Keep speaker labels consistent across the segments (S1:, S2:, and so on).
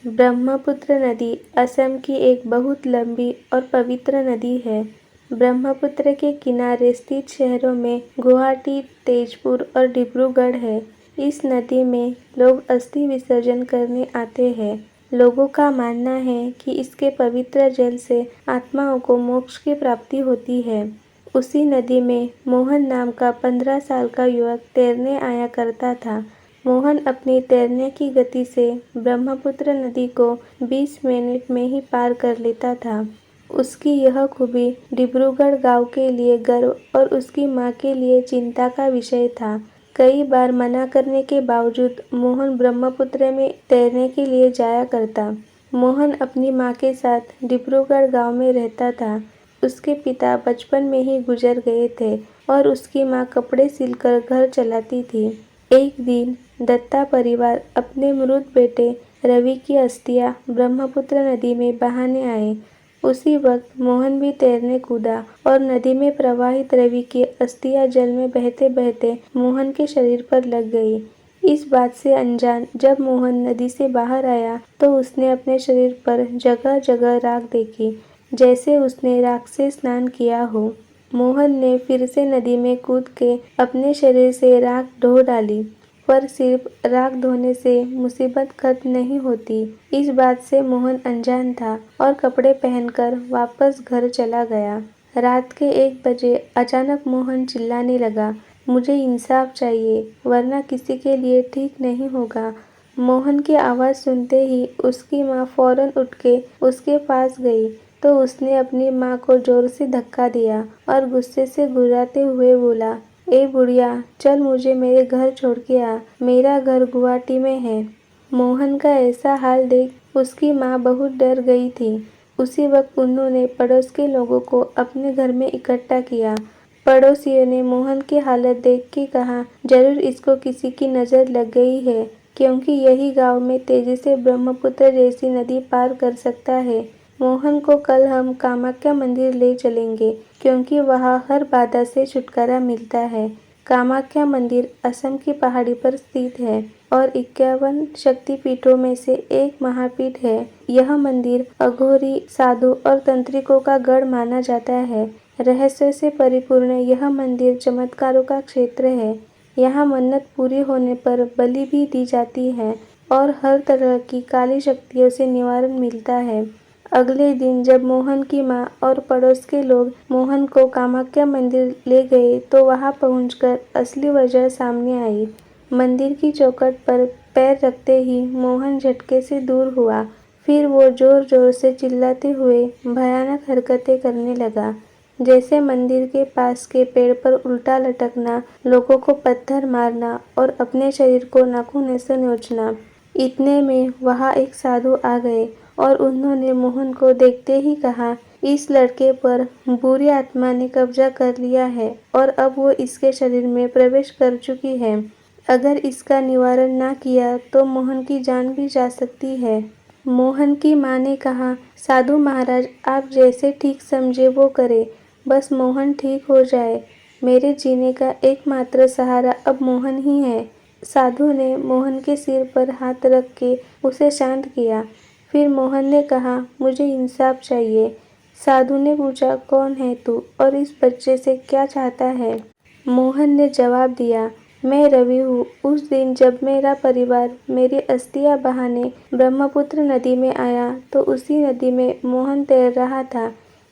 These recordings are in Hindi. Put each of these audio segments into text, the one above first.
S1: ब्रह्मपुत्र नदी असम की एक बहुत लंबी और पवित्र नदी है। ब्रह्मपुत्र के किनारे स्थित शहरों में गुवाहाटी, तेजपुर और डिब्रूगढ़ है। इस नदी में लोग अस्थि विसर्जन करने आते हैं। लोगों का मानना है कि इसके पवित्र जल से आत्माओं को मोक्ष की प्राप्ति होती है। उसी नदी में मोहन नाम का 15 साल का युवक तैरने आया करता था। मोहन अपनी तैरने की गति से ब्रह्मपुत्र नदी को 20 मिनट में ही पार कर लेता था। उसकी यह खूबी डिब्रूगढ़ गांव के लिए गर्व और उसकी मां के लिए चिंता का विषय था। कई बार मना करने के बावजूद मोहन ब्रह्मपुत्र में तैरने के लिए जाया करता। मोहन अपनी मां के साथ डिब्रूगढ़ गांव में रहता था। उसके पिता बचपन में ही गुजर गए थे और उसकी मां कपड़े सिलकर घर चलाती थी। एक दिन दत्ता परिवार अपने मृत बेटे रवि की अस्थियां ब्रह्मपुत्र नदी में बहाने आए। उसी वक्त मोहन भी तैरने कूदा और नदी में प्रवाहित रवि की अस्थियां जल में बहते बहते मोहन के शरीर पर लग गई। इस बात से अनजान जब मोहन नदी से बाहर आया तो उसने अपने शरीर पर जगह जगह राख देखी, जैसे उसने राख से स्नान किया हो। मोहन ने फिर से नदी में कूद के अपने शरीर से राख धो डाली, पर सिर्फ राख धोने से मुसीबत खत्म नहीं होती। इस बात से मोहन अनजान था और कपड़े पहनकर वापस घर चला गया। रात के 1 बजे अचानक मोहन चिल्लाने लगा, मुझे इंसाफ चाहिए, वरना किसी के लिए ठीक नहीं होगा। मोहन की आवाज़ सुनते ही उसकी माँ फौरन उठ के उसके पास गई तो उसने अपनी माँ को जोर से धक्का दिया और गुस्से से गुर्राते हुए बोला, ए बुढ़िया, चल मुझे मेरे घर छोड़ के आ, मेरा घर गुवाहाटी में है। मोहन का ऐसा हाल देख उसकी माँ बहुत डर गई थी। उसी वक्त उन्होंने पड़ोस के लोगों को अपने घर में इकट्ठा किया। पड़ोसियों ने मोहन की हालत देख के कहा, जरूर इसको किसी की नज़र लग गई है, क्योंकि यही गांव में तेजी से ब्रह्मपुत्र जैसी नदी पार कर सकता है। मोहन को कल हम कामाख्या मंदिर ले चलेंगे, क्योंकि वहाँ हर बाधा से छुटकारा मिलता है। कामाख्या मंदिर असम की पहाड़ी पर स्थित है और 51 शक्तिपीठों में से एक महापीठ है। यह मंदिर अघोरी, साधु और तंत्रिकों का गढ़ माना जाता है। रहस्य से परिपूर्ण यह मंदिर चमत्कारों का क्षेत्र है। यहाँ मन्नत पूरी होने पर बलि भी दी जाती है और हर तरह की काली शक्तियों से निवारण मिलता है। अगले दिन जब मोहन की माँ और पड़ोस के लोग मोहन को कामाख्या मंदिर ले गए तो वहाँ पहुंचकर असली वजह सामने आई। मंदिर की चौखट पर पैर रखते ही मोहन झटके से दूर हुआ। फिर वो जोर जोर से चिल्लाते हुए भयानक हरकतें करने लगा, जैसे मंदिर के पास के पेड़ पर उल्टा लटकना, लोगों को पत्थर मारना और अपने शरीर को नाखूनों से नोचना। इतने में वहाँ एक साधु आ गए और उन्होंने मोहन को देखते ही कहा, इस लड़के पर बुरी आत्मा ने कब्जा कर लिया है और अब वो इसके शरीर में प्रवेश कर चुकी है। अगर इसका निवारण ना किया तो मोहन की जान भी जा सकती है। मोहन की माँ ने कहा, साधु महाराज, आप जैसे ठीक समझे वो करें, बस मोहन ठीक हो जाए। मेरे जीने का एकमात्र सहारा अब मोहन ही है। साधु ने मोहन के सिर पर हाथ रख के उसे शांत किया। फिर मोहन ने कहा, मुझे इंसाफ चाहिए। साधु ने पूछा, कौन है तू और इस बच्चे से क्या चाहता है? मोहन ने जवाब दिया, मैं रवि हूँ। उस दिन जब मेरा परिवार मेरी अस्थियां बहाने ब्रह्मपुत्र नदी में आया तो उसी नदी में मोहन तैर रहा था।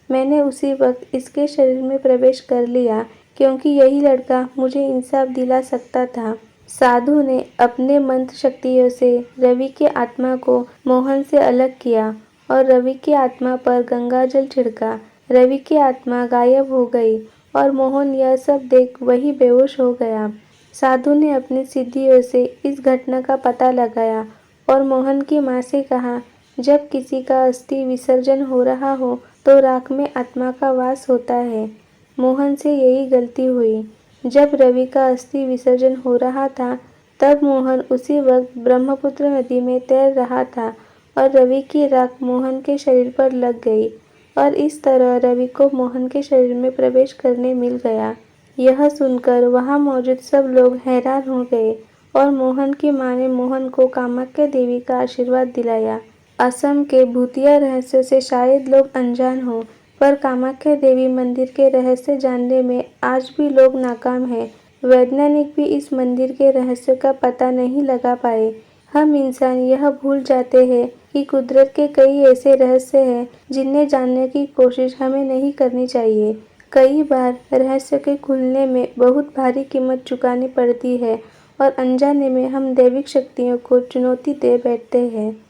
S1: मैंने उसी वक्त इसके शरीर में प्रवेश कर लिया, क्योंकि यही लड़का मुझे इंसाफ दिला सकता था। साधु ने अपने मंत्र शक्तियों से रवि की आत्मा को मोहन से अलग किया और रवि की आत्मा पर गंगाजल छिड़का। रवि की आत्मा गायब हो गई और मोहन यह सब देख वही बेहोश हो गया। साधु ने अपनी सिद्धियों से इस घटना का पता लगाया और मोहन की माँ से कहा, जब किसी का अस्थि विसर्जन हो रहा हो तो राख में आत्मा का वास होता है। मोहन से यही गलती हुई। जब रवि का अस्थि विसर्जन हो रहा था तब मोहन उसी वक्त ब्रह्मपुत्र नदी में तैर रहा था और रवि की राख मोहन के शरीर पर लग गई और इस तरह रवि को मोहन के शरीर में प्रवेश करने मिल गया। यह सुनकर वहां मौजूद सब लोग हैरान हो गए और मोहन की मां ने मोहन को कामाख्या देवी का आशीर्वाद दिलाया। असम के भूतिया रहस्य से शायद लोग अनजान हों, पर कामाख्या देवी मंदिर के रहस्य जानने में आज भी लोग नाकाम हैं। वैज्ञानिक भी इस मंदिर के रहस्य का पता नहीं लगा पाए। हम इंसान यह भूल जाते हैं कि कुदरत के कई ऐसे रहस्य हैं जिन्हें जानने की कोशिश हमें नहीं करनी चाहिए। कई बार रहस्य के खुलने में बहुत भारी कीमत चुकानी पड़ती है और अनजाने में हम दैविक शक्तियों को चुनौती दे बैठते हैं।